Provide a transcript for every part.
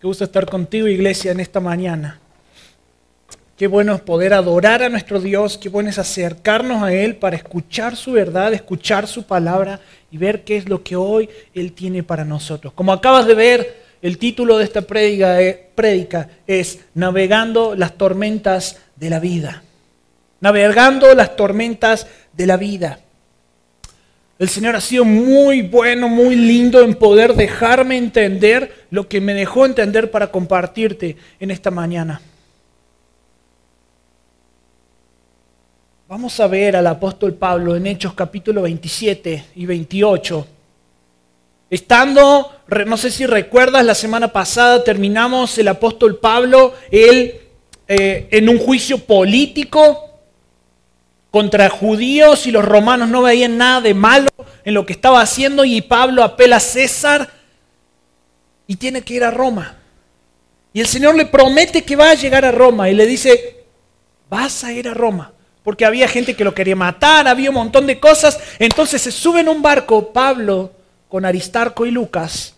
Qué gusto estar contigo, iglesia, en esta mañana. Qué bueno es poder adorar a nuestro Dios, qué bueno es acercarnos a Él para escuchar su verdad, escuchar su palabra y ver qué es lo que hoy Él tiene para nosotros. Como acabas de ver, el título de esta prédica es Navegando las tormentas de la vida. Navegando las tormentas de la vida. El Señor ha sido muy bueno, muy lindo en poder dejarme entender lo que me dejó entender para compartirte en esta mañana. Vamos a ver al apóstol Pablo en Hechos capítulo 27 y 28. No sé si recuerdas, la semana pasada terminamos el apóstol Pablo, él en un juicio político contra judíos y los romanos no veían nada de malo en lo que estaba haciendo y Pablo apela a César y tiene que ir a Roma. Y el Señor le promete que va a llegar a Roma y le dice, vas a ir a Roma. Porque había gente que lo quería matar, había un montón de cosas. Entonces se sube en un barco Pablo con Aristarco y Lucas,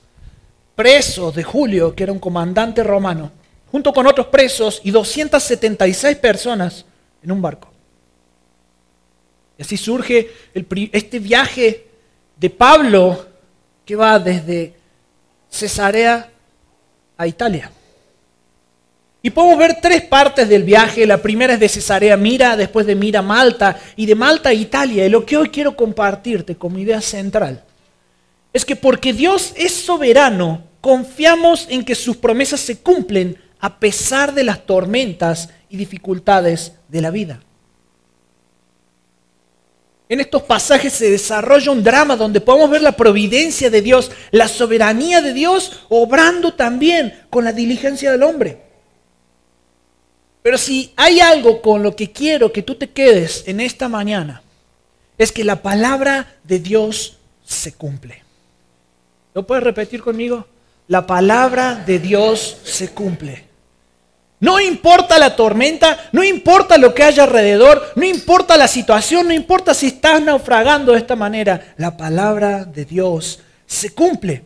presos de Julio, que era un comandante romano, junto con otros presos y 276 personas en un barco. Y así surge este viaje de Pablo que va desde Cesarea a Italia. Y podemos ver tres partes del viaje. La primera es de Cesarea a Mira, después de Mira a Malta y de Malta a Italia. Y lo que hoy quiero compartirte como idea central es que porque Dios es soberano, confiamos en que sus promesas se cumplen a pesar de las tormentas y dificultades de la vida. En estos pasajes se desarrolla un drama donde podemos ver la providencia de Dios, la soberanía de Dios, obrando también con la diligencia del hombre. Pero si hay algo con lo que quiero que tú te quedes en esta mañana, es que la palabra de Dios se cumple. ¿Lo puedes repetir conmigo? La palabra de Dios se cumple. No importa la tormenta, no importa lo que haya alrededor, no importa la situación, no importa si estás naufragando de esta manera, la palabra de Dios se cumple.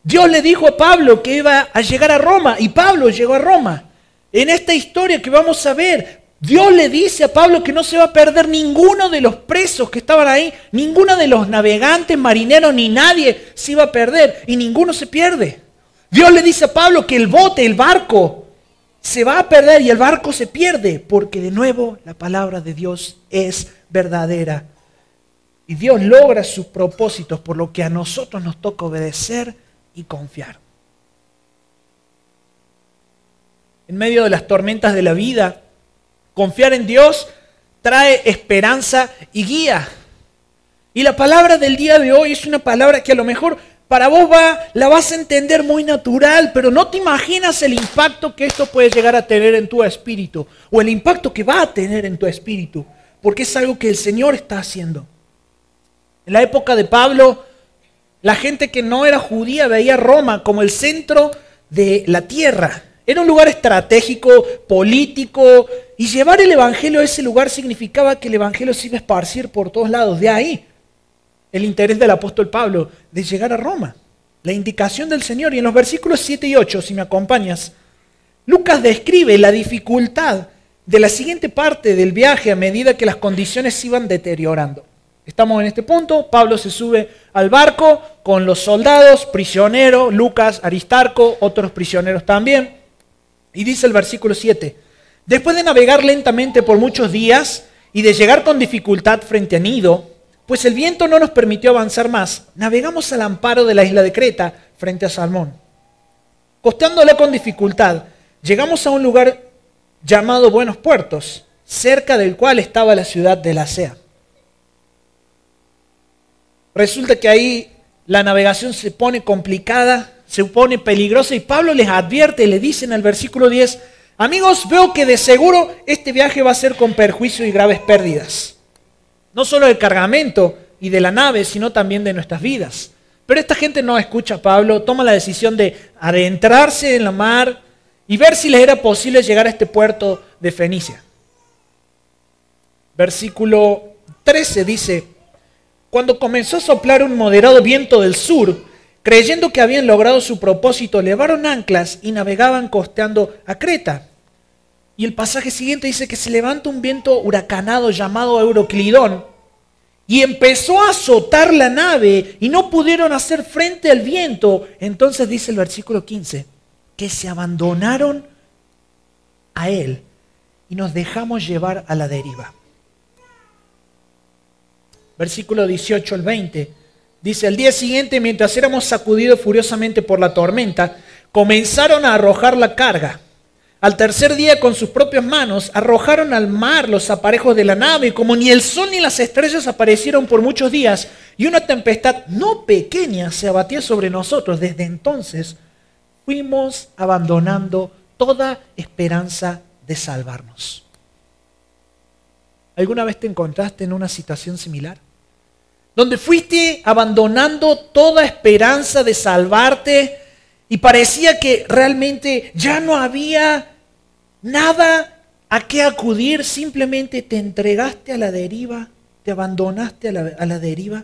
Dios le dijo a Pablo que iba a llegar a Roma y Pablo llegó a Roma. En esta historia que vamos a ver, Dios le dice a Pablo que no se va a perder ninguno de los presos que estaban ahí, ninguno de los navegantes, marineros, ni nadie se iba a perder y ninguno se pierde. Dios le dice a Pablo que el bote, el barco, se va a perder y el barco se pierde porque de nuevo la palabra de Dios es verdadera. Y Dios logra sus propósitos por lo que a nosotros nos toca obedecer y confiar. En medio de las tormentas de la vida, confiar en Dios trae esperanza y guía. Y la palabra del día de hoy es una palabra que a lo mejor para vos la vas a entender muy natural, pero no te imaginas el impacto que esto puede llegar a tener en tu espíritu, o el impacto que va a tener en tu espíritu, porque es algo que el Señor está haciendo. En la época de Pablo, la gente que no era judía veía Roma como el centro de la tierra. Era un lugar estratégico, político, y llevar el evangelio a ese lugar significaba que el evangelio se iba a esparcir por todos lados. De ahí el interés del apóstol Pablo de llegar a Roma, la indicación del Señor. Y en los versículos 7 y 8, si me acompañas, Lucas describe la dificultad de la siguiente parte del viaje a medida que las condiciones se iban deteriorando. Estamos en este punto, Pablo se sube al barco con los soldados, prisioneros, Lucas, Aristarco, otros prisioneros también. Y dice el versículo 7, después de navegar lentamente por muchos días y de llegar con dificultad frente a Gnido, pues el viento no nos permitió avanzar más, navegamos al amparo de la isla de Creta frente a Salmón. Costeándola con dificultad, llegamos a un lugar llamado Buenos Puertos, cerca del cual estaba la ciudad de Lasea. Resulta que ahí la navegación se pone complicada, se pone peligrosa y Pablo les advierte, le dice en el versículo 10, amigos, veo que de seguro este viaje va a ser con perjuicio y graves pérdidas. No solo del cargamento y de la nave, sino también de nuestras vidas. Pero esta gente no escucha a Pablo, toma la decisión de adentrarse en la mar y ver si les era posible llegar a este puerto de Fenicia. Versículo 13 dice, cuando comenzó a soplar un moderado viento del sur, creyendo que habían logrado su propósito, levaron anclas y navegaban costeando a Creta. Y el pasaje siguiente dice que se levanta un viento huracanado llamado Euroclidón y empezó a azotar la nave y no pudieron hacer frente al viento. Entonces dice el versículo 15, que se abandonaron a él y nos dejamos llevar a la deriva. Versículo 18 al 20. Dice, al día siguiente, mientras éramos sacudidos furiosamente por la tormenta, comenzaron a arrojar la carga. Al tercer día, con sus propias manos, arrojaron al mar los aparejos de la nave, y como ni el sol ni las estrellas aparecieron por muchos días, y una tempestad no pequeña se abatía sobre nosotros, desde entonces fuimos abandonando toda esperanza de salvarnos. ¿Alguna vez te encontraste en una situación similar? Donde fuiste abandonando toda esperanza de salvarte y parecía que realmente ya no había nada a qué acudir, simplemente te entregaste a la deriva, te abandonaste a la deriva.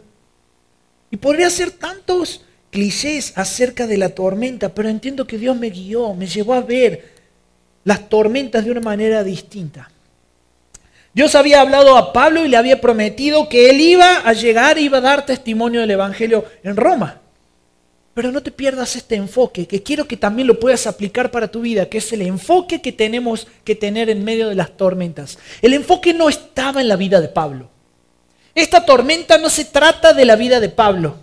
Y podría ser tantos clichés acerca de la tormenta, pero entiendo que Dios me guió, me llevó a ver las tormentas de una manera distinta. Dios había hablado a Pablo y le había prometido que él iba a llegar, iba a dar testimonio del Evangelio en Roma. Pero no te pierdas este enfoque, que quiero que también lo puedas aplicar para tu vida, que es el enfoque que tenemos que tener en medio de las tormentas. El enfoque no estaba en la vida de Pablo. Esta tormenta no se trata de la vida de Pablo.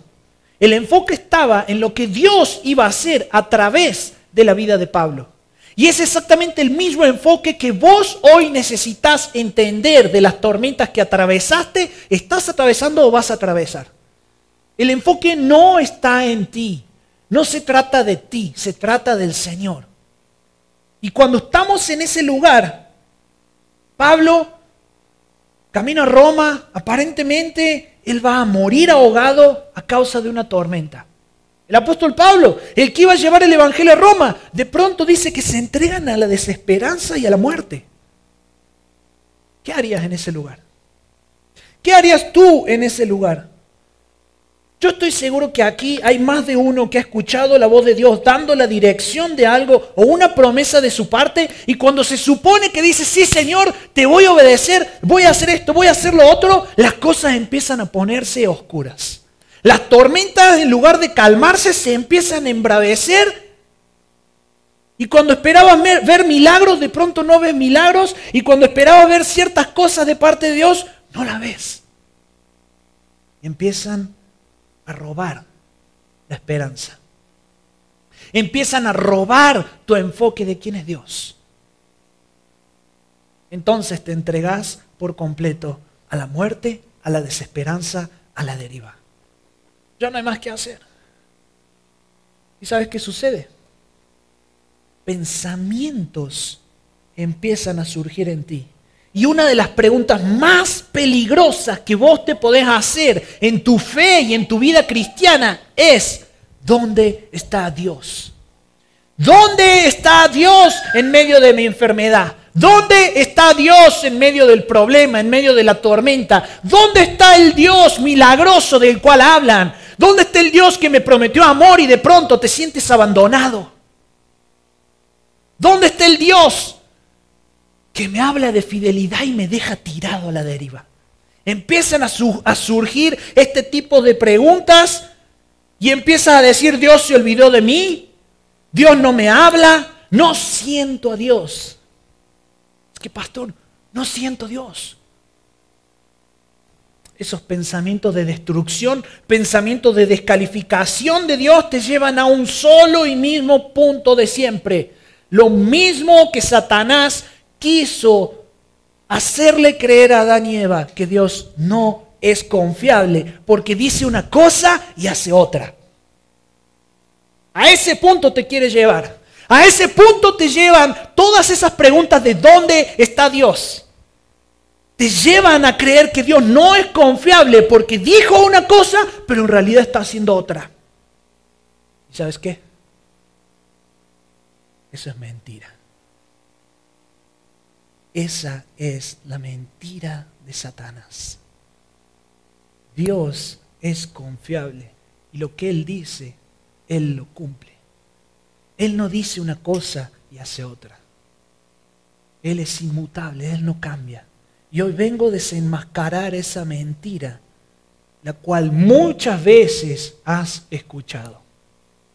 El enfoque estaba en lo que Dios iba a hacer a través de la vida de Pablo. Y es exactamente el mismo enfoque que vos hoy necesitas entender de las tormentas que atravesaste, estás atravesando o vas a atravesar. El enfoque no está en ti, no se trata de ti, se trata del Señor. Y cuando estamos en ese lugar, Pablo camina a Roma, aparentemente él va a morir ahogado a causa de una tormenta. El apóstol Pablo, el que iba a llevar el evangelio a Roma, de pronto dice que se entregan a la desesperanza y a la muerte. ¿Qué harías en ese lugar? ¿Qué harías tú en ese lugar? Yo estoy seguro que aquí hay más de uno que ha escuchado la voz de Dios dando la dirección de algo o una promesa de su parte, y cuando se supone que dice, sí Señor, te voy a obedecer, voy a hacer esto, voy a hacer lo otro, las cosas empiezan a ponerse oscuras. Las tormentas, en lugar de calmarse, se empiezan a embravecer. Y cuando esperabas ver milagros, de pronto no ves milagros. Y cuando esperabas ver ciertas cosas de parte de Dios, no la ves. Y empiezan a robar la esperanza. Empiezan a robar tu enfoque de quién es Dios. Entonces te entregas por completo a la muerte, a la desesperanza, a la deriva. Ya no hay más que hacer. ¿Y sabes qué sucede? Pensamientos empiezan a surgir en ti. Y una de las preguntas más peligrosas que vos te podés hacer en tu fe y en tu vida cristiana es, ¿dónde está Dios? ¿Dónde está Dios en medio de mi enfermedad? ¿Dónde está Dios en medio del problema, en medio de la tormenta? ¿Dónde está el Dios milagroso del cual hablan? ¿Dónde está el Dios que me prometió amor y de pronto te sientes abandonado? ¿Dónde está el Dios que me habla de fidelidad y me deja tirado a la deriva? Empiezan a surgir este tipo de preguntas y empiezas a decir, Dios se olvidó de mí, Dios no me habla, no siento a Dios. Es que pastor, no siento a Dios. Esos pensamientos de destrucción, pensamientos de descalificación de Dios te llevan a un solo y mismo punto de siempre. Lo mismo que Satanás quiso hacerle creer a Adán y Eva, que Dios no es confiable, porque dice una cosa y hace otra. A ese punto te quiere llevar. A ese punto te llevan todas esas preguntas de ¿dónde está Dios? Te llevan a creer que Dios no es confiable porque dijo una cosa, pero en realidad está haciendo otra. ¿Y sabes qué? Eso es mentira. Esa es la mentira de Satanás. Dios es confiable y lo que Él dice Él lo cumple. Él no dice una cosa y hace otra. Él es inmutable, Él no cambia. Y hoy vengo a desenmascarar esa mentira, la cual muchas veces has escuchado.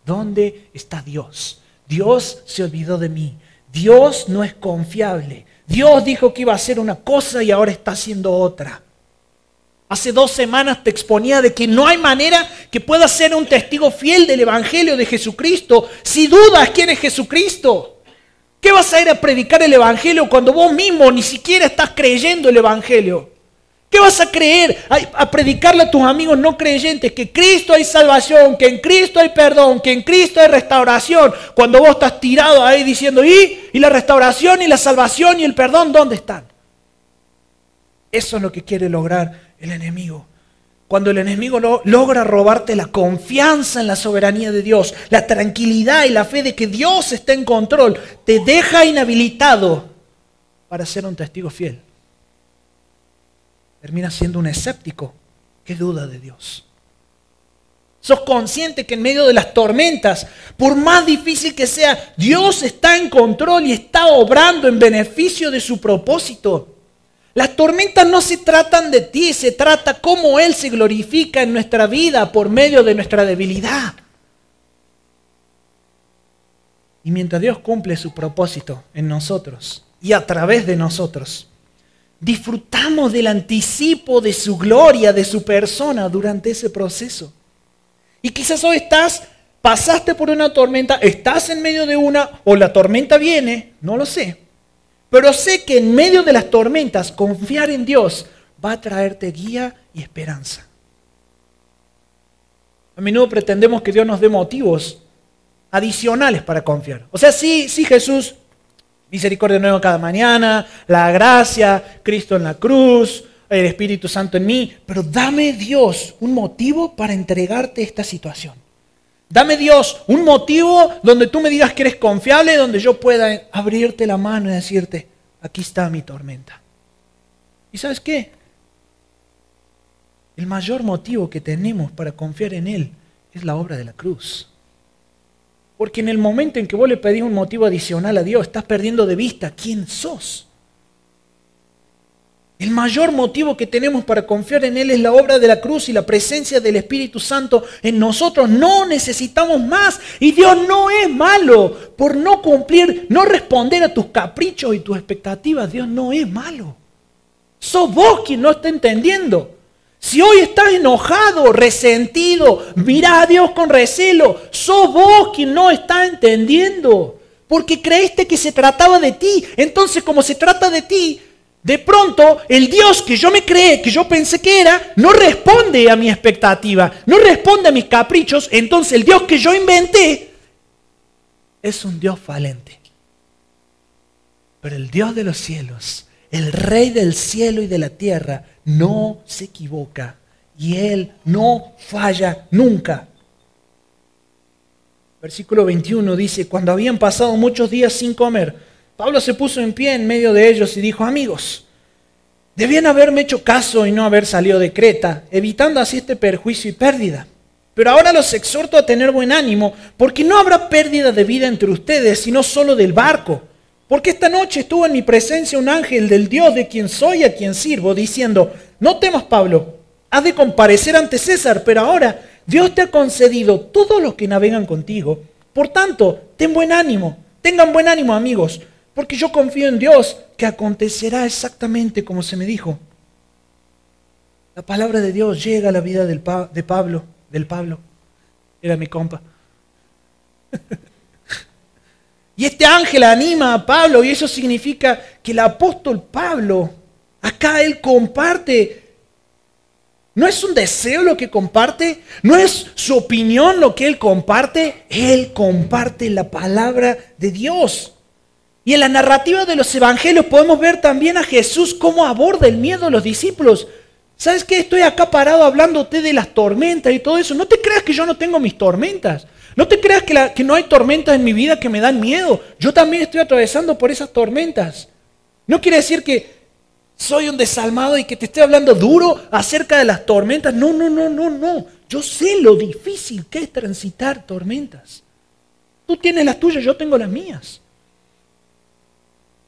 ¿Dónde está Dios? Dios se olvidó de mí. Dios no es confiable. Dios dijo que iba a hacer una cosa y ahora está haciendo otra. Hace 2 semanas te exponía de que no hay manera que puedas ser un testigo fiel del Evangelio de Jesucristo si dudas quién es Jesucristo. ¿Qué vas a ir a predicar el Evangelio cuando vos mismo ni siquiera estás creyendo el Evangelio? ¿Qué vas a creer a predicarle a tus amigos no creyentes que Cristo hay salvación, que en Cristo hay perdón, que en Cristo hay restauración? Cuando vos estás tirado ahí diciendo, ¿y la restauración y la salvación y el perdón dónde están? Eso es lo que quiere lograr el enemigo. Cuando el enemigo logra robarte la confianza en la soberanía de Dios, la tranquilidad y la fe de que Dios está en control, te deja inhabilitado para ser un testigo fiel. Terminas siendo un escéptico que duda de Dios. Sos consciente que en medio de las tormentas, por más difícil que sea, Dios está en control y está obrando en beneficio de su propósito. Las tormentas no se tratan de ti, se trata cómo Él se glorifica en nuestra vida por medio de nuestra debilidad. Y mientras Dios cumple su propósito en nosotros y a través de nosotros, disfrutamos del anticipo de su gloria, de su persona durante ese proceso. Y quizás hoy pasaste por una tormenta, estás en medio de una, o la tormenta viene, no lo sé. Pero sé que en medio de las tormentas, confiar en Dios va a traerte guía y esperanza. A menudo pretendemos que Dios nos dé motivos adicionales para confiar. O sea, sí, Jesús, misericordia nueva cada mañana, la gracia, Cristo en la cruz, el Espíritu Santo en mí, pero dame Dios un motivo para entregarte esta situación. Dame Dios un motivo donde tú me digas que eres confiable, donde yo pueda abrirte la mano y decirte, aquí está mi tormenta. ¿Y sabes qué? El mayor motivo que tenemos para confiar en Él es la obra de la cruz. Porque en el momento en que vos le pedís un motivo adicional a Dios, estás perdiendo de vista quién sos. El mayor motivo que tenemos para confiar en Él es la obra de la cruz y la presencia del Espíritu Santo en nosotros. No necesitamos más. Y Dios no es malo por no cumplir, no responder a tus caprichos y tus expectativas. Dios no es malo. Sos vos quien no está entendiendo. Si hoy estás enojado, resentido, mirás a Dios con recelo, sos vos quien no está entendiendo. Porque creíste que se trataba de ti. Entonces, como se trata de ti, de pronto, el Dios que yo me creé, que yo pensé que era, no responde a mi expectativa, no responde a mis caprichos. Entonces el Dios que yo inventé es un Dios falente. Pero el Dios de los cielos, el Rey del cielo y de la tierra, no se equivoca y Él no falla nunca. Versículo 21 dice, cuando habían pasado muchos días sin comer, Pablo se puso en pie en medio de ellos y dijo, amigos, debían haberme hecho caso y no haber salido de Creta, evitando así este perjuicio y pérdida. Pero ahora los exhorto a tener buen ánimo, porque no habrá pérdida de vida entre ustedes, sino solo del barco. Porque esta noche estuvo en mi presencia un ángel del Dios de quien soy y a quien sirvo, diciendo, no temas, Pablo, has de comparecer ante César, pero ahora Dios te ha concedido todos los que navegan contigo. Por tanto, ten buen ánimo, tengan buen ánimo, amigos, porque yo confío en Dios que acontecerá exactamente como se me dijo. La palabra de Dios llega a la vida del Pablo, era mi compa. Y este ángel anima a Pablo y eso significa que el apóstol Pablo, acá él comparte. No es un deseo lo que comparte, no es su opinión lo que él comparte la palabra de Dios. Y en la narrativa de los evangelios podemos ver también a Jesús cómo aborda el miedo a los discípulos. ¿Sabes qué? Estoy acá parado hablándote de las tormentas y todo eso. No te creas que yo no tengo mis tormentas. No te creas que no hay tormentas en mi vida que me dan miedo. Yo también estoy atravesando por esas tormentas. No quiere decir que soy un desalmado y que te estoy hablando duro acerca de las tormentas. No, no, no, no, no. Yo sé lo difícil que es transitar tormentas. Tú tienes las tuyas, yo tengo las mías.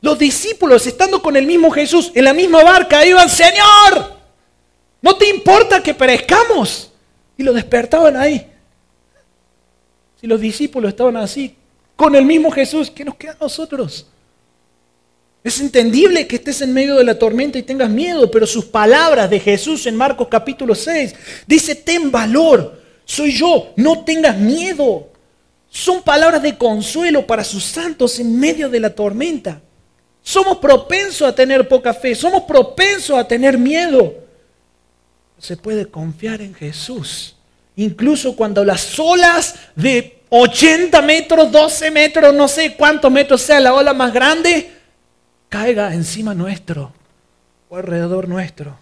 Los discípulos, estando con el mismo Jesús, en la misma barca, iban, Señor, ¿no te importa que perezcamos? Y lo despertaban ahí. Si los discípulos estaban así, con el mismo Jesús, ¿qué nos queda a nosotros? Es entendible que estés en medio de la tormenta y tengas miedo, pero sus palabras de Jesús en Marcos capítulo 6, dice, ten valor, soy yo, no tengas miedo. Son palabras de consuelo para sus santos en medio de la tormenta. Somos propensos a tener poca fe, somos propensos a tener miedo. Se puede confiar en Jesús, incluso cuando las olas de 80 metros, 12 metros, no sé cuántos metros sea la ola más grande, caiga encima nuestro o alrededor nuestro.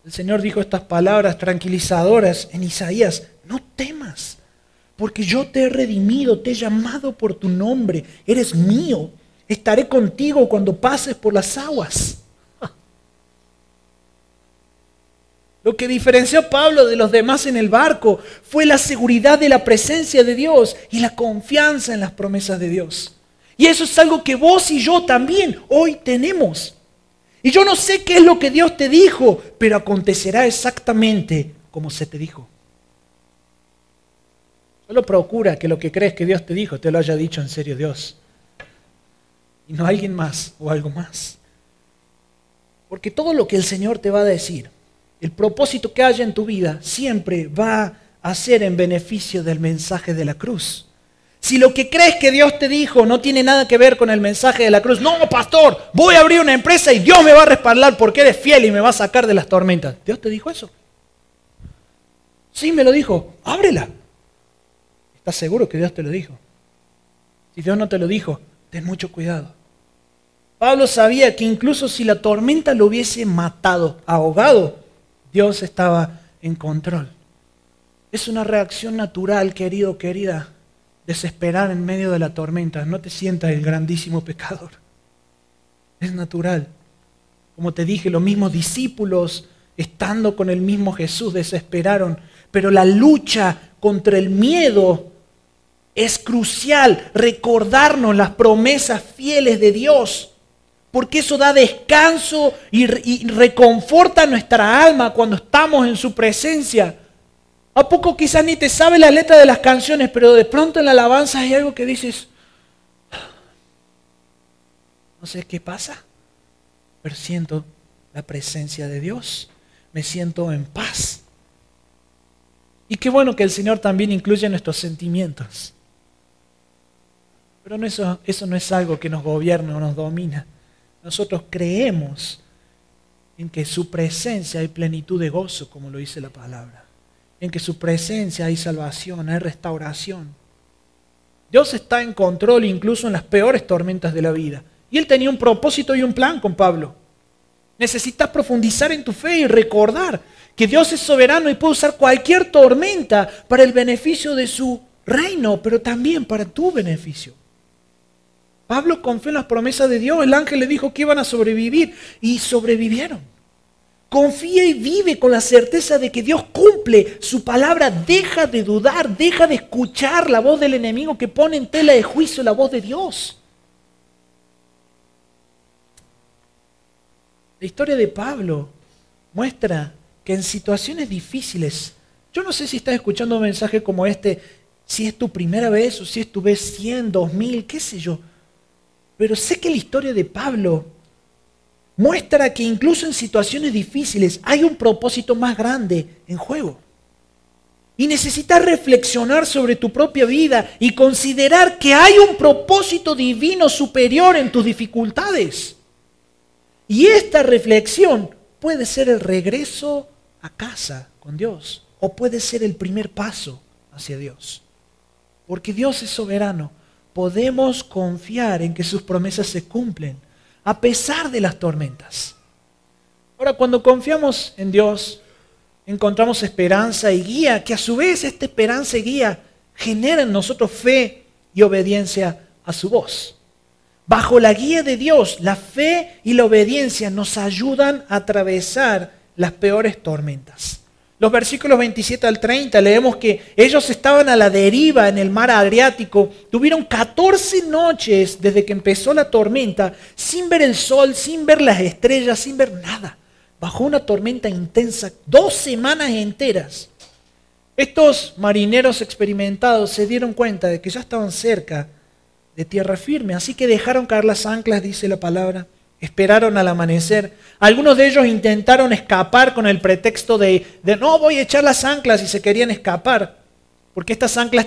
El Señor dijo estas palabras tranquilizadoras en Isaías, no temas, porque yo te he redimido, te he llamado por tu nombre, eres mío, estaré contigo cuando pases por las aguas. Lo que diferenció a Pablo de los demás en el barco fue la seguridad de la presencia de Dios y la confianza en las promesas de Dios. Y eso es algo que vos y yo también hoy tenemos. Y yo no sé qué es lo que Dios te dijo, pero acontecerá exactamente como se te dijo. Solo procura que lo que crees que Dios te dijo te lo haya dicho en serio Dios. Y no alguien más o algo más. Porque todo lo que el Señor te va a decir, el propósito que haya en tu vida, siempre va a ser en beneficio del mensaje de la cruz. Si lo que crees que Dios te dijo no tiene nada que ver con el mensaje de la cruz, no, pastor, voy a abrir una empresa y Dios me va a respaldar porque eres fiel y me va a sacar de las tormentas. ¿Dios te dijo eso? Sí, me lo dijo, ábrela. ¿Estás seguro que Dios te lo dijo? Si Dios no te lo dijo, ten mucho cuidado. Pablo sabía que incluso si la tormenta lo hubiese matado, ahogado, Dios estaba en control. Es una reacción natural, querido, querida, desesperar en medio de la tormenta. No te sientas el grandísimo pecador. Es natural. Como te dije, los mismos discípulos, estando con el mismo Jesús, desesperaron. Pero la lucha contra el miedo es crucial. Recordarnos las promesas fieles de Dios. Porque eso da descanso y reconforta nuestra alma cuando estamos en su presencia. ¿A poco quizás ni te sabes la letra de las canciones, pero de pronto en la alabanza hay algo que dices, no sé qué pasa, pero siento la presencia de Dios, me siento en paz. Y qué bueno que el Señor también incluye nuestros sentimientos. Pero eso no es algo que nos gobierna o nos domina. Nosotros creemos en que su presencia hay plenitud de gozo, como lo dice la palabra. En que su presencia hay salvación, hay restauración. Dios está en control incluso en las peores tormentas de la vida. Y Él tenía un propósito y un plan con Pablo. Necesitas profundizar en tu fe y recordar que Dios es soberano y puede usar cualquier tormenta para el beneficio de su reino, pero también para tu beneficio. Pablo confió en las promesas de Dios. El ángel le dijo que iban a sobrevivir y sobrevivieron. Confía y vive con la certeza de que Dios cumple su palabra. Deja de dudar, deja de escuchar la voz del enemigo que pone en tela de juicio la voz de Dios. La historia de Pablo muestra que en situaciones difíciles, yo no sé si estás escuchando un mensaje como este, si es tu primera vez o si es tu vez 100, 2000, qué sé yo. Pero sé que la historia de Pablo muestra que incluso en situaciones difíciles hay un propósito más grande en juego. Y necesitas reflexionar sobre tu propia vida y considerar que hay un propósito divino superior en tus dificultades. Y esta reflexión puede ser el regreso a casa con Dios o puede ser el primer paso hacia Dios. Porque Dios es soberano. Podemos confiar en que sus promesas se cumplen a pesar de las tormentas. Ahora, cuando confiamos en Dios, encontramos esperanza y guía, que a su vez esta esperanza y guía genera en nosotros fe y obediencia a su voz. bajo la guía de Dios, la fe y la obediencia nos ayudan a atravesar las peores tormentas. Los versículos 27 al 30 leemos que ellos estaban a la deriva en el mar Adriático. Tuvieron 14 noches desde que empezó la tormenta sin ver el sol, sin ver las estrellas, sin ver nada. Bajo una tormenta intensa, 2 semanas enteras. Estos marineros experimentados se dieron cuenta de que ya estaban cerca de tierra firme, así que dejaron caer las anclas, dice la palabra. Esperaron al amanecer. Algunos de ellos intentaron escapar con el pretexto de no voy a echar las anclas, y se querían escapar, porque estas anclas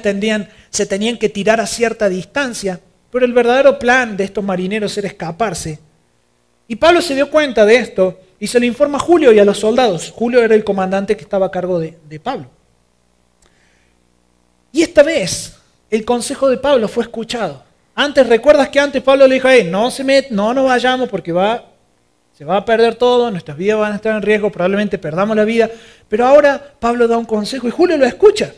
se tenían que tirar a cierta distancia, pero el verdadero plan de estos marineros era escaparse. Y Pablo se dio cuenta de esto y se lo informa a Julio y a los soldados. Julio era el comandante que estaba a cargo de Pablo. Y esta vez el consejo de Pablo fue escuchado. ¿Recuerdas que antes Pablo le dijo, no nos vayamos porque se va a perder todo, nuestras vidas van a estar en riesgo, probablemente perdamos la vida? Pero ahora Pablo da un consejo y Julio lo escucha.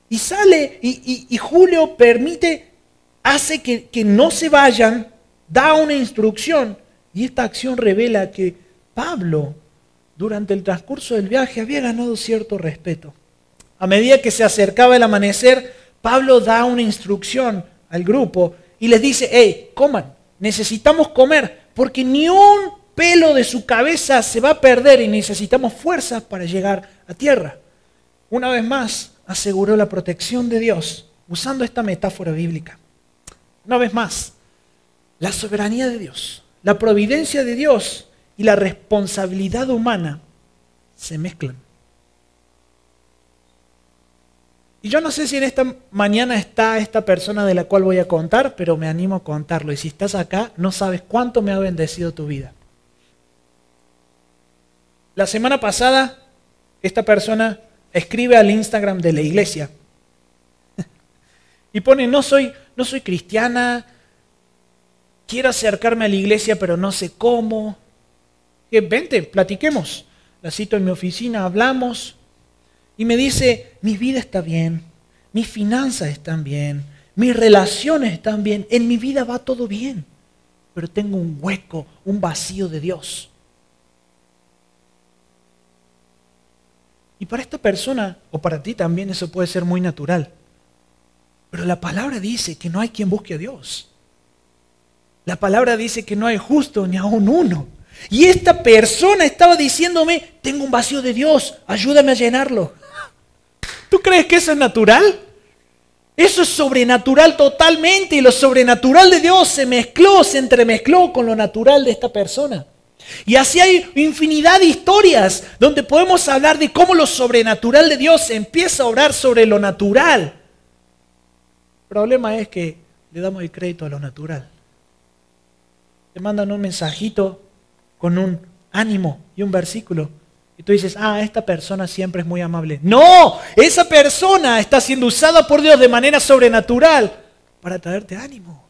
Y sale y Julio hace que no se vayan, da una instrucción. Y esta acción revela que Pablo, durante el transcurso del viaje, había ganado cierto respeto. A medida que se acercaba el amanecer, Pablo da una instrucción al grupo y les dice, hey, coman, necesitamos comer, porque ni un pelo de su cabeza se va a perder y necesitamos fuerzas para llegar a tierra. Una vez más, aseguró la protección de Dios, usando esta metáfora bíblica. Una vez más, la soberanía de Dios, la providencia de Dios y la responsabilidad humana se mezclan. Y yo no sé si en esta mañana está esta persona de la cual voy a contar, pero me animo a contarlo. Y si estás acá, no sabes cuánto me ha bendecido tu vida. La semana pasada, esta persona escribe al Instagram de la iglesia y pone, no soy cristiana, quiero acercarme a la iglesia, pero no sé cómo. Vente, platiquemos. La cito en mi oficina, hablamos. Y me dice, mi vida está bien, mis finanzas están bien, mis relaciones están bien, en mi vida va todo bien, pero tengo un hueco, un vacío de Dios. Y para esta persona, o para ti también, eso puede ser muy natural. Pero la palabra dice que no hay quien busque a Dios. La palabra dice que no hay justo ni aún uno. Y esta persona estaba diciéndome, tengo un vacío de Dios, ayúdame a llenarlo. ¿Tú crees que eso es natural? Eso es sobrenatural totalmente, y lo sobrenatural de Dios se entremezcló con lo natural de esta persona. Y así hay infinidad de historias donde podemos hablar de cómo lo sobrenatural de Dios empieza a obrar sobre lo natural. El problema es que le damos el crédito a lo natural. Te mandan un mensajito con un ánimo y un versículo. Y tú dices, esta persona siempre es muy amable. ¡No! Esa persona está siendo usada por Dios de manera sobrenatural para traerte ánimo.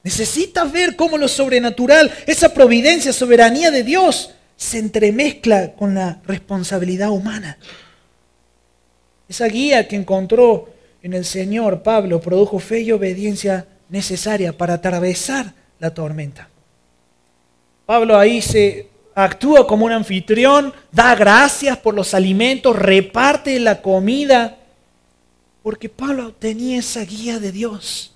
Necesitas ver cómo lo sobrenatural, esa providencia, soberanía de Dios, se entremezcla con la responsabilidad humana. Esa guía que encontró en el Señor Pablo produjo fe y obediencia necesaria para atravesar la tormenta. Pablo ahí actúa como un anfitrión, da gracias por los alimentos, reparte la comida, porque Pablo tenía esa guía de Dios.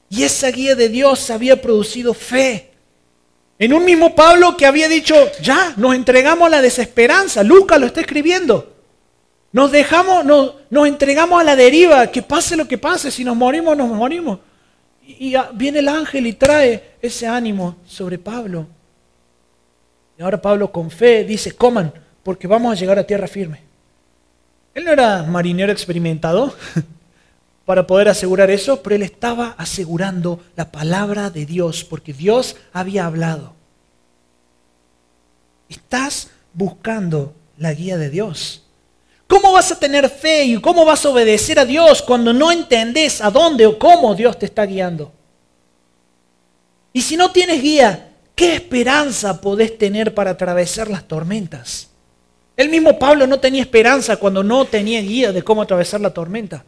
Y esa guía de Dios había producido fe. En un mismo Pablo que había dicho, ya, nos entregamos a la desesperanza. Lucas lo está escribiendo. Nos entregamos a la deriva, que pase lo que pase, si nos morimos, nos morimos. Y viene el ángel y trae ese ánimo sobre Pablo. Y ahora Pablo con fe dice, coman, porque vamos a llegar a tierra firme. Él no era marinero experimentado para poder asegurar eso, pero él estaba asegurando la palabra de Dios, porque Dios había hablado. Estás buscando la guía de Dios. ¿Cómo vas a tener fe y cómo vas a obedecer a Dios cuando no entendés a dónde o cómo Dios te está guiando? Y si no tienes guía, ¿qué esperanza podés tener para atravesar las tormentas? El mismo Pablo no tenía esperanza cuando no tenía guía de cómo atravesar la tormenta.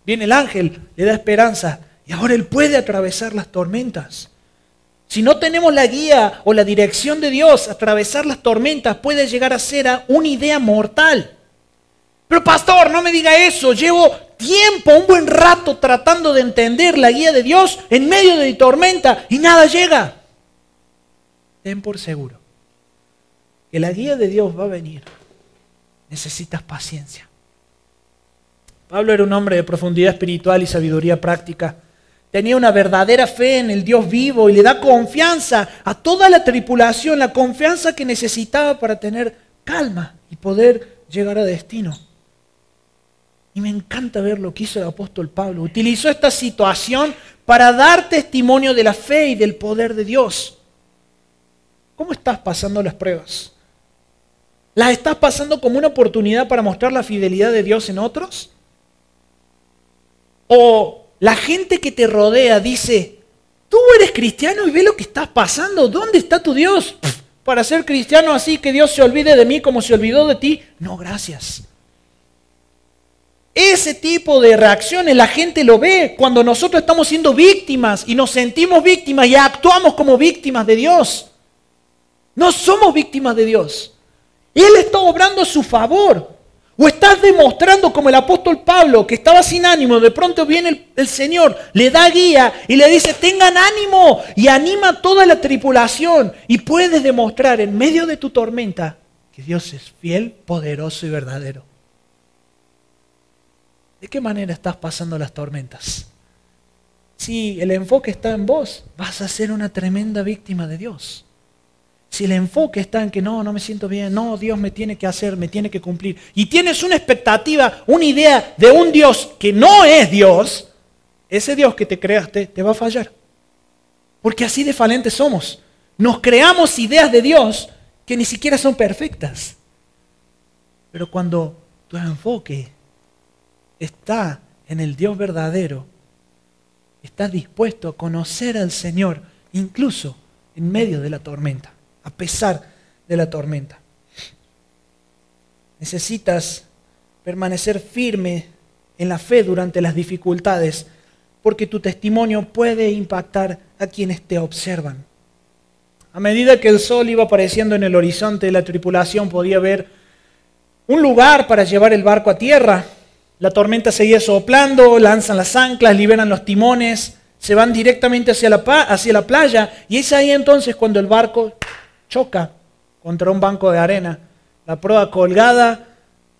Viene el ángel, le da esperanza Y ahora Él puede atravesar las tormentas. Si no tenemos la guía o la dirección de Dios, atravesar las tormentas puede llegar a ser una idea mortal. Pero pastor, no me diga eso. Llevo tiempo, un buen rato tratando de entender la guía de Dios en medio de mi tormenta y nada llega. Ten por seguro que la guía de Dios va a venir. Necesitas paciencia. Pablo era un hombre de profundidad espiritual y sabiduría práctica. Tenía una verdadera fe en el Dios vivo y le da confianza a toda la tripulación, la confianza que necesitaba para tener calma y poder llegar a destino. Y me encanta ver lo que hizo el apóstol Pablo. Utilizó esta situación para dar testimonio de la fe y del poder de Dios. ¿Cómo estás pasando las pruebas? ¿Las estás pasando como una oportunidad para mostrar la fidelidad de Dios en otros? ¿O la gente que te rodea dice, tú eres cristiano y ve lo que estás pasando? ¿Dónde está tu Dios? Para ser cristiano así que Dios se olvide de mí como se olvidó de ti. No, gracias. Ese tipo de reacciones la gente lo ve cuando nosotros estamos siendo víctimas y nos sentimos víctimas y actuamos como víctimas de Dios. No somos víctimas de Dios. Él está obrando a su favor. O estás demostrando como el apóstol Pablo, que estaba sin ánimo, de pronto viene el Señor, le da guía y le dice, tengan ánimo, y anima a toda la tripulación. Y puedes demostrar en medio de tu tormenta que Dios es fiel, poderoso y verdadero. ¿De qué manera estás pasando las tormentas? Si el enfoque está en vos, vas a ser una tremenda víctima de Dios. Si el enfoque está en que no me siento bien, no, Dios me tiene que hacer, me tiene que cumplir, y tienes una expectativa, una idea de un Dios que no es Dios, ese Dios que te creaste te va a fallar. Porque así de falentes somos. Nos creamos ideas de Dios que ni siquiera son perfectas. Pero cuando tu enfoque está en el Dios verdadero, estás dispuesto a conocer al Señor, incluso en medio de la tormenta. A pesar de la tormenta. Necesitas permanecer firme en la fe durante las dificultades, porque tu testimonio puede impactar a quienes te observan. A medida que el sol iba apareciendo en el horizonte, la tripulación podía ver un lugar para llevar el barco a tierra. La tormenta seguía soplando, lanzan las anclas, liberan los timones, se van directamente hacia la playa, y es ahí entonces cuando el barco choca contra un banco de arena, la proa colgada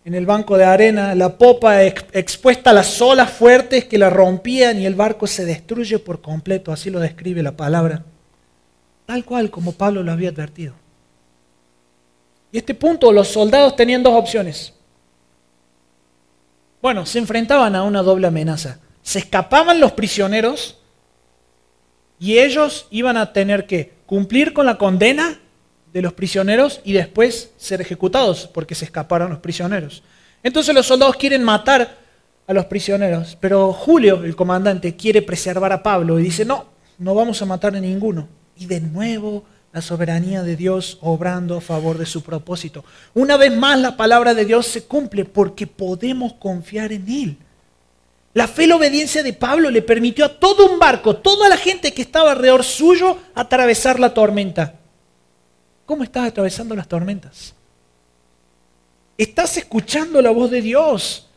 en el banco de arena, la popa expuesta a las olas fuertes que la rompían y el barco se destruye por completo, así lo describe la palabra, tal cual como Pablo lo había advertido. Y a este punto los soldados tenían dos opciones. Bueno, se enfrentaban a una doble amenaza. Se escapaban los prisioneros y ellos iban a tener que cumplir con la condena de los prisioneros y después ser ejecutados porque se escaparon los prisioneros. Entonces los soldados quieren matar a los prisioneros, pero Julio, el comandante, quiere preservar a Pablo y dice, no vamos a matar a ninguno. Y de nuevo la soberanía de Dios obrando a favor de su propósito. Una vez más la palabra de Dios se cumple porque podemos confiar en Él. La fe y la obediencia de Pablo le permitió a todo un barco, toda la gente que estaba alrededor suyo, atravesar la tormenta. ¿Cómo estás atravesando las tormentas? ¿Estás escuchando la voz de Dios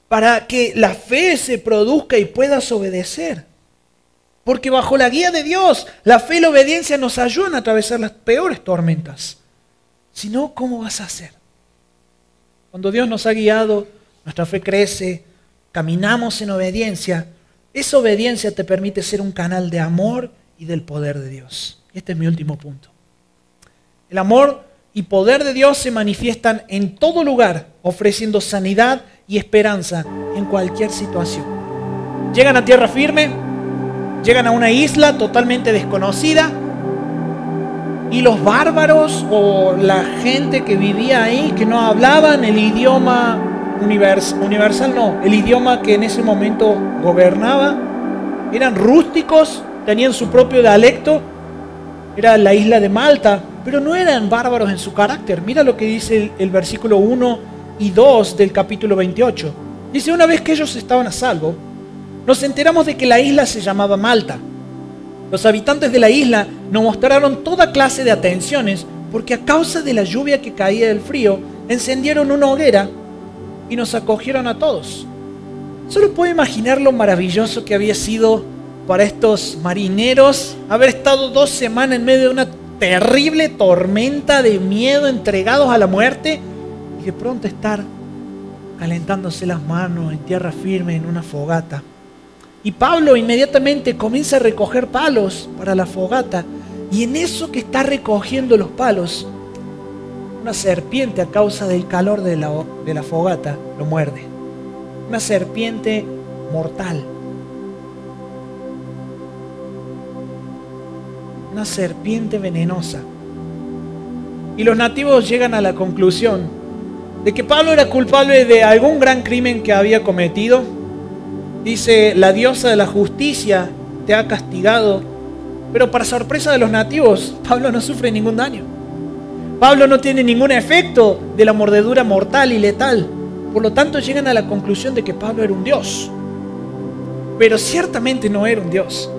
para que la fe se produzca y puedas obedecer? Porque bajo la guía de Dios, la fe y la obediencia nos ayudan a atravesar las peores tormentas. Si no, ¿cómo vas a hacer? Cuando Dios nos ha guiado, nuestra fe crece, caminamos en obediencia. Esa obediencia te permite ser un canal de amor y del poder de Dios. Este es mi último punto. El amor y poder de Dios se manifiestan en todo lugar, ofreciendo sanidad y esperanza en cualquier situación. Llegan a tierra firme, llegan a una isla totalmente desconocida, y los bárbaros o la gente que vivía ahí, que no hablaban el idioma universal, no, el idioma que en ese momento gobernaba, eran rústicos, tenían su propio dialecto, era la isla de Malta, pero no eran bárbaros en su carácter. Mira lo que dice el versículo 1 y 2 del capítulo 28. Dice, una vez que ellos estaban a salvo, nos enteramos de que la isla se llamaba Malta. Los habitantes de la isla nos mostraron toda clase de atenciones porque a causa de la lluvia que caía del frío, encendieron una hoguera y nos acogieron a todos. Solo puedo imaginar lo maravilloso que había sido para estos marineros haber estado 2 semanas en medio de una terrible tormenta de miedo, entregados a la muerte, y de pronto estar calentándose las manos en tierra firme en una fogata. Y Pablo inmediatamente comienza a recoger palos para la fogata, y en eso que está recogiendo los palos, una serpiente, a causa del calor de la fogata, lo muerde. Una serpiente mortal. Una serpiente venenosa. Y los nativos llegan a la conclusión de que Pablo era culpable de algún gran crimen que había cometido. Dice, la diosa de la justicia te ha castigado. Pero para sorpresa de los nativos, Pablo no sufre ningún daño. Pablo no tiene ningún efecto de la mordedura mortal y letal. Por lo tanto, llegan a la conclusión de que Pablo era un dios. Pero ciertamente no era un dios.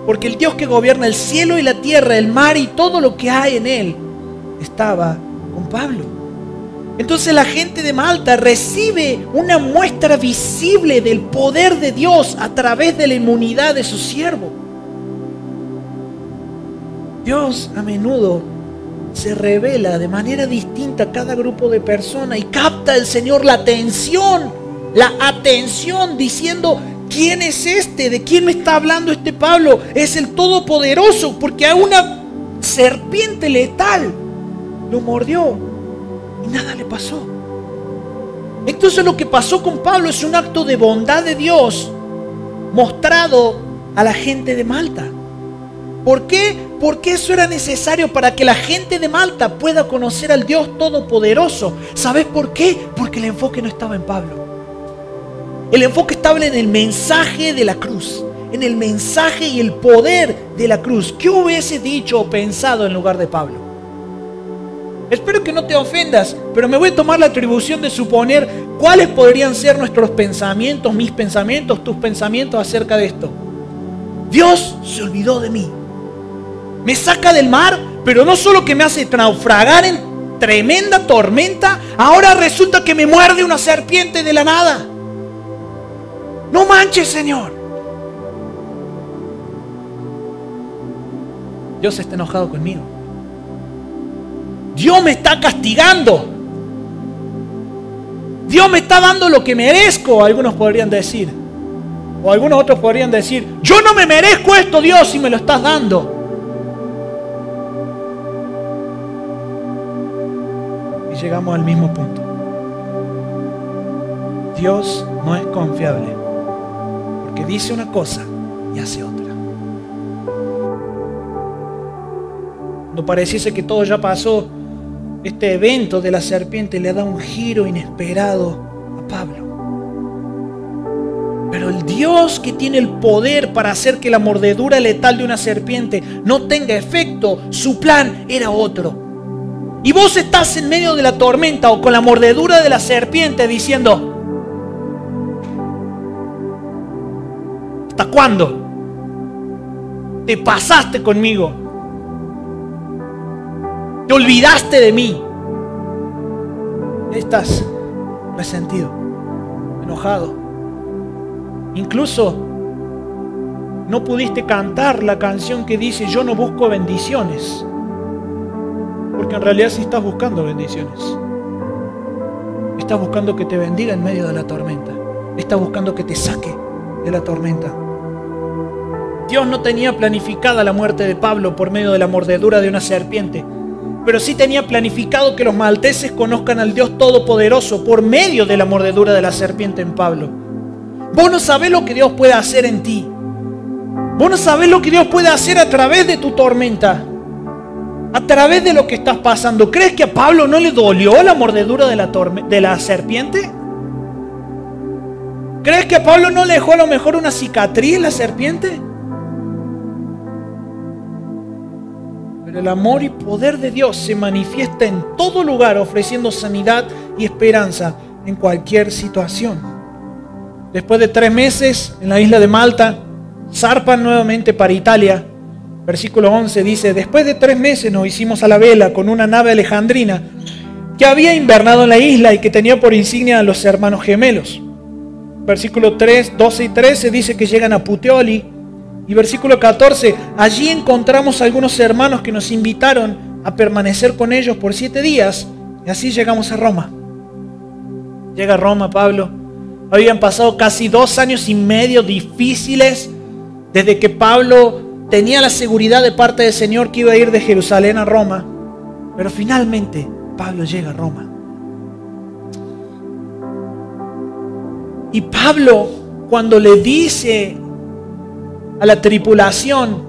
Porque el Dios que gobierna el cielo y la tierra, el mar y todo lo que hay en él, estaba con Pablo. Entonces la gente de Malta recibe una muestra visible del poder de Dios a través de la inmunidad de su siervo. Dios a menudo se revela de manera distinta a cada grupo de personas y capta el Señor la atención diciendo, ¿quién es este? ¿De quién me está hablando este Pablo? Es el Todopoderoso, porque a una serpiente letal lo mordió y nada le pasó. Entonces lo que pasó con Pablo es un acto de bondad de Dios mostrado a la gente de Malta. ¿Por qué? Porque eso era necesario para que la gente de Malta pueda conocer al Dios Todopoderoso. ¿Sabes por qué? Porque el enfoque no estaba en Pablo. El enfoque estaba en el mensaje de la cruz, en el mensaje y el poder de la cruz. ¿Qué hubiese dicho o pensado en lugar de Pablo? Espero que no te ofendas, pero me voy a tomar la atribución de suponer cuáles podrían ser nuestros pensamientos, mis pensamientos, tus pensamientos acerca de esto. Dios se olvidó de mí. Me saca del mar, pero no solo que me hace naufragar en tremenda tormenta, ahora resulta que me muerde una serpiente de la nada. No manches, Señor. Dios está enojado conmigo. Dios me está castigando. Dios me está dando lo que merezco, algunos podrían decir. O algunos otros podrían decir, yo no me merezco esto, Dios, si me lo estás dando. Y llegamos al mismo punto. Dios no es confiable, porque dice una cosa y hace otra. Cuando pareciese que todo ya pasó, este evento de la serpiente le da un giro inesperado a Pablo. Pero el Dios que tiene el poder para hacer que la mordedura letal de una serpiente no tenga efecto, su plan era otro. Y vos estás en medio de la tormenta o con la mordedura de la serpiente diciendo, ¿hasta cuándo? Te pasaste conmigo. Te olvidaste de mí. Estás resentido, enojado. Incluso no pudiste cantar la canción que dice yo no busco bendiciones. Porque en realidad sí estás buscando bendiciones. Estás buscando que te bendiga en medio de la tormenta. Estás buscando que te saque de la tormenta. Dios no tenía planificada la muerte de Pablo por medio de la mordedura de una serpiente. Pero sí tenía planificado que los malteses conozcan al Dios Todopoderoso por medio de la mordedura de la serpiente en Pablo. Vos no sabés lo que Dios puede hacer en ti. Vos no sabés lo que Dios puede hacer a través de tu tormenta. A través de lo que estás pasando. ¿Crees que a Pablo no le dolió la mordedura de la serpiente? ¿Crees que a Pablo no le dejó a lo mejor una cicatriz la serpiente? Pero el amor y poder de Dios se manifiesta en todo lugar, ofreciendo sanidad y esperanza en cualquier situación. Después de 3 meses en la isla de Malta, zarpan nuevamente para Italia. Versículo 11 dice: después de 3 meses nos hicimos a la vela con una nave alejandrina que había invernado en la isla y que tenía por insignia a los hermanos gemelos. Versículo 3, 12 y 13 dice que llegan a Puteoli. Y versículo 14, allí encontramos a algunos hermanos que nos invitaron a permanecer con ellos por 7 días. Y así llegamos a Roma. Llega a Roma Pablo. Habían pasado casi 2 años y medio difíciles desde que Pablo tenía la seguridad de parte del Señor que iba a ir de Jerusalén a Roma. Pero finalmente Pablo llega a Roma. Y Pablo, cuando le dice a la tripulación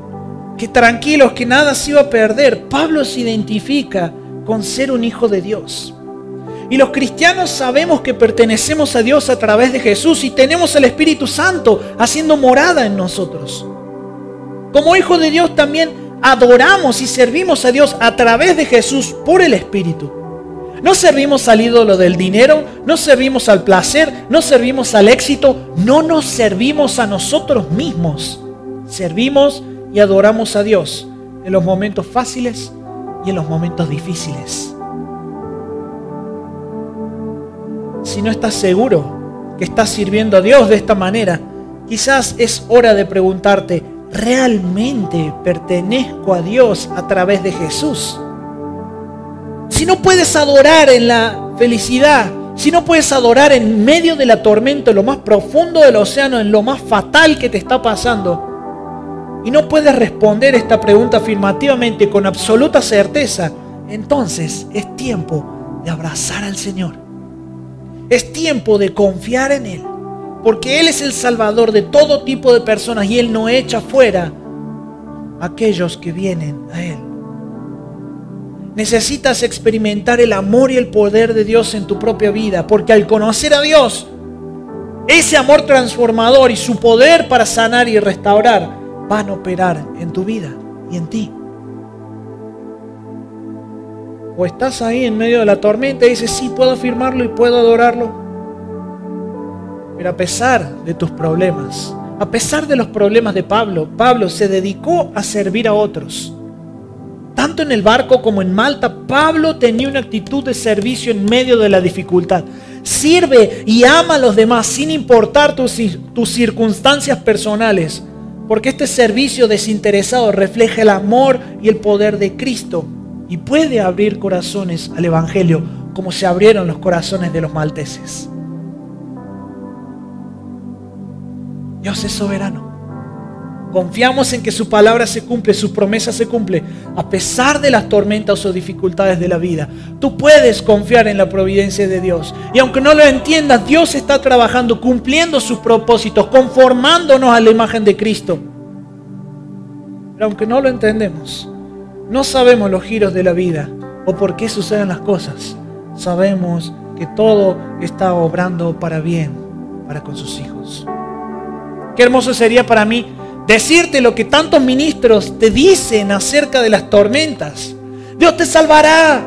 que tranquilos, que nada se iba a perder, Pablo se identifica con ser un hijo de Dios. Y los cristianos sabemos que pertenecemos a Dios a través de Jesús y tenemos el Espíritu Santo haciendo morada en nosotros. Como hijos de Dios también adoramos y servimos a Dios a través de Jesús por el Espíritu. No servimos al ídolo del dinero, no servimos al placer, no servimos al éxito, no nos servimos a nosotros mismos. Servimos y adoramos a Dios en los momentos fáciles y en los momentos difíciles. Si no estás seguro que estás sirviendo a Dios de esta manera, quizás es hora de preguntarte: ¿realmente pertenezco a Dios a través de Jesús? Si no puedes adorar en la felicidad, si no puedes adorar en medio de la tormenta, en lo más profundo del océano, en lo más fatal que te está pasando, y no puedes responder esta pregunta afirmativamente con absoluta certeza, entonces es tiempo de abrazar al Señor. Es tiempo de confiar en Él, porque Él es el Salvador de todo tipo de personas y Él no echa fuera a aquellos que vienen a Él. Necesitas experimentar el amor y el poder de Dios en tu propia vida, porque al conocer a Dios, ese amor transformador y su poder para sanar y restaurar van a operar en tu vida y en ti. O estás ahí en medio de la tormenta y dices: sí, puedo afirmarlo y puedo adorarlo. Pero a pesar de tus problemas, a pesar de los problemas de Pablo, Pablo se dedicó a servir a otros. Tanto en el barco como en Malta, Pablo tenía una actitud de servicio en medio de la dificultad. Sirve y ama a los demás sin importar tus circunstancias personales, porque este servicio desinteresado refleja el amor y el poder de Cristo y puede abrir corazones al Evangelio, como se abrieron los corazones de los malteses. Dios es soberano. Confiamos en que su palabra se cumple, su promesa se cumple, a pesar de las tormentas o dificultades de la vida. Tú puedes confiar en la providencia de Dios. Y aunque no lo entiendas, Dios está trabajando, cumpliendo sus propósitos, conformándonos a la imagen de Cristo. Pero aunque no lo entendemos, no sabemos los giros de la vida o por qué suceden las cosas, sabemos que todo está obrando para bien, para con sus hijos. Qué hermoso sería para mí decirte lo que tantos ministros te dicen acerca de las tormentas. Dios te salvará.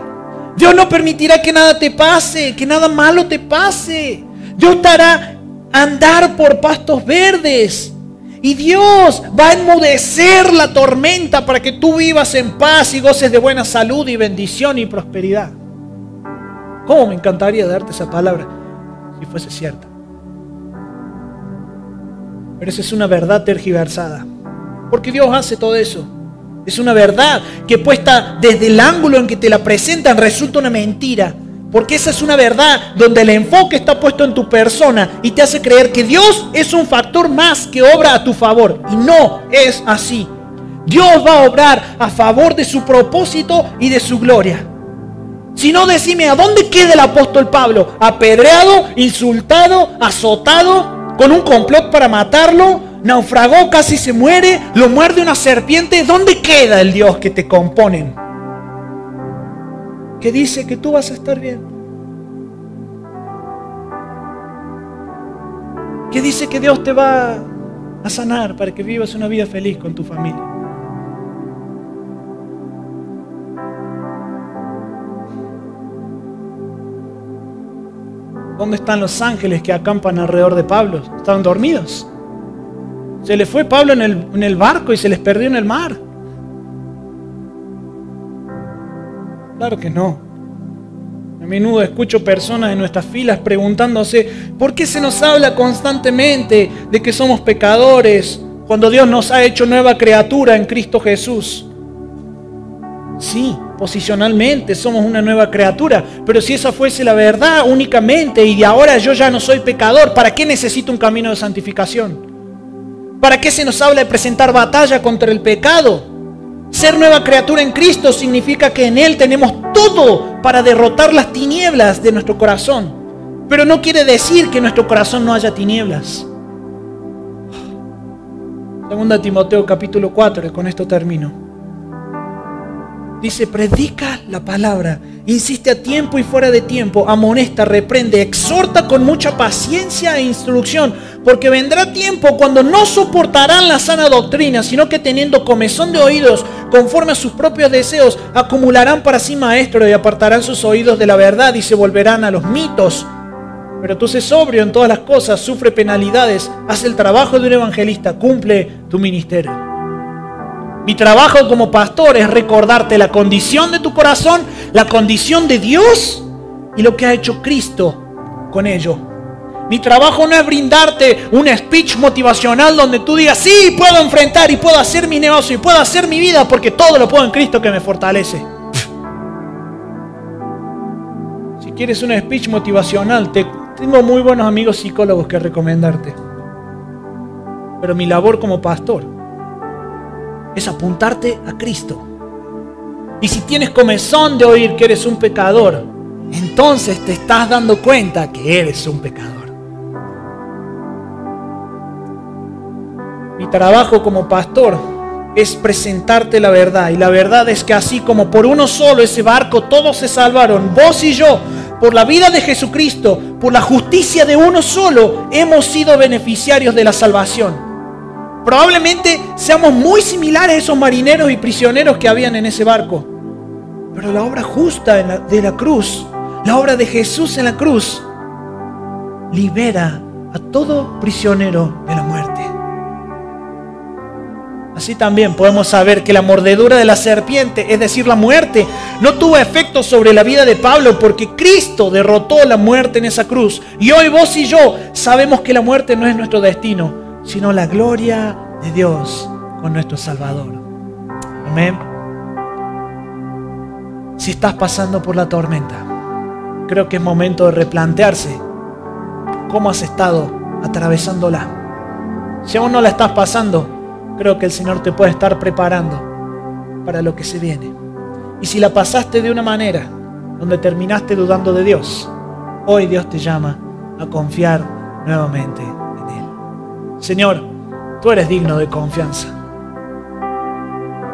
Dios no permitirá que nada te pase, que nada malo te pase. Dios te hará andar por pastos verdes. Y Dios va a enmudecer la tormenta para que tú vivas en paz y goces de buena salud y bendición y prosperidad. ¿Cómo me encantaría darte esa palabra si fuese cierta? Pero esa es una verdad tergiversada, porque Dios hace todo eso. Es una verdad que puesta desde el ángulo en que te la presentan resulta una mentira, porque esa es una verdad donde el enfoque está puesto en tu persona y te hace creer que Dios es un factor más que obra a tu favor, y no es así. Dios va a obrar a favor de su propósito y de su gloria. Si no, decime, ¿a dónde queda el apóstol Pablo? ¿Apedreado, insultado, azotado, con un complot para matarlo? ¿Naufragó, casi se muere? ¿Lo muerde una serpiente? ¿Dónde queda el Dios que te componen? Que dice que tú vas a estar bien. Que dice que Dios te va a sanar para que vivas una vida feliz con tu familia. ¿Dónde están los ángeles que acampan alrededor de Pablo? Estaban dormidos. Se les fue Pablo en el barco y se les perdió en el mar. Claro que no. A menudo escucho personas en nuestras filas preguntándose ¿por qué se nos habla constantemente de que somos pecadores cuando Dios nos ha hecho nueva criatura en Cristo Jesús? Sí, posicionalmente somos una nueva criatura, pero si esa fuese la verdad únicamente y de ahora yo ya no soy pecador, ¿para qué necesito un camino de santificación? ¿Para qué se nos habla de presentar batalla contra el pecado? Ser nueva criatura en Cristo significa que en Él tenemos todo para derrotar las tinieblas de nuestro corazón. Pero no quiere decir que en nuestro corazón no haya tinieblas. 2 Timoteo capítulo 4, y con esto termino. Dice, predica la palabra, insiste a tiempo y fuera de tiempo, amonesta, reprende, exhorta con mucha paciencia e instrucción, porque vendrá tiempo cuando no soportarán la sana doctrina, sino que teniendo comezón de oídos, conforme a sus propios deseos, acumularán para sí maestros y apartarán sus oídos de la verdad y se volverán a los mitos. Pero tú sé sobrio en todas las cosas, sufre penalidades, haz el trabajo de un evangelista, cumple tu ministerio. Mi trabajo como pastor es recordarte la condición de tu corazón, la condición de Dios y lo que ha hecho Cristo con ello. Mi trabajo no es brindarte un speech motivacional donde tú digas, sí, puedo enfrentar y puedo hacer mi negocio y puedo hacer mi vida porque todo lo puedo en Cristo que me fortalece. Si quieres un speech motivacional, tengo muy buenos amigos psicólogos que recomendarte. Pero mi labor como pastor es apuntarte a Cristo. Y si tienes comezón de oír que eres un pecador, entonces te estás dando cuenta que eres un pecador. Mi trabajo como pastor es presentarte la verdad. Y la verdad es que así como por uno solo ese barco todos se salvaron, vos y yo, por la vida de Jesucristo, por la justicia de uno solo, hemos sido beneficiarios de la salvación. Probablemente seamos muy similares a esos marineros y prisioneros que habían en ese barco. Pero la obra justa de la cruz, la obra de Jesús en la cruz, libera a todo prisionero de la muerte. Así también podemos saber que la mordedura de la serpiente, es decir, la muerte, no tuvo efecto sobre la vida de Pablo porque Cristo derrotó la muerte en esa cruz. Y hoy vos y yo sabemos que la muerte no es nuestro destino, sino la gloria de Dios con nuestro Salvador. Amén. Si estás pasando por la tormenta, creo que es momento de replantearse cómo has estado atravesándola. Si aún no la estás pasando, creo que el Señor te puede estar preparando para lo que se viene. Y si la pasaste de una manera donde terminaste dudando de Dios, hoy Dios te llama a confiar nuevamente en Él. Señor, tú eres digno de confianza.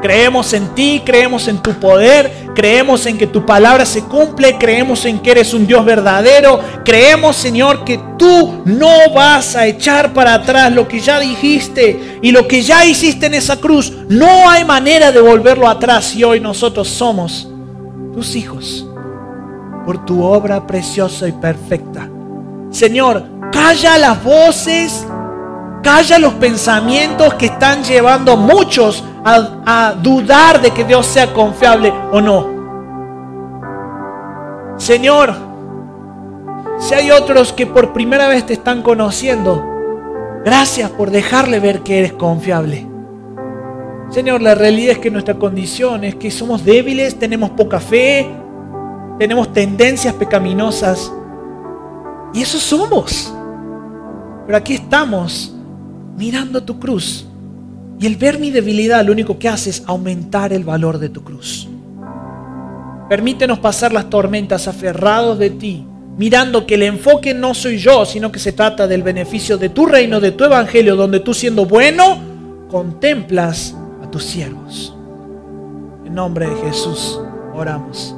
Creemos en ti, creemos en tu poder, creemos en que tu palabra se cumple, creemos en que eres un Dios verdadero, creemos, Señor, que tú no vas a echar para atrás lo que ya dijiste y lo que ya hiciste en esa cruz. No hay manera de volverlo atrás y hoy nosotros somos tus hijos por tu obra preciosa y perfecta. Señor, calla las voces, calla los pensamientos que están llevando a muchos a dudar de que Dios sea confiable o no. Señor, si hay otros que por primera vez te están conociendo, gracias por dejarle ver que eres confiable. Señor, la realidad es que nuestra condición es que somos débiles, tenemos poca fe, tenemos tendencias pecaminosas. Y eso somos. Pero aquí estamos mirando tu cruz. Y el ver mi debilidad lo único que hace es aumentar el valor de tu cruz. Permítenos pasar las tormentas aferrados de ti, mirando que el enfoque no soy yo, sino que se trata del beneficio de tu reino, de tu evangelio, donde tú siendo bueno, contemplas a tus siervos. En nombre de Jesús oramos.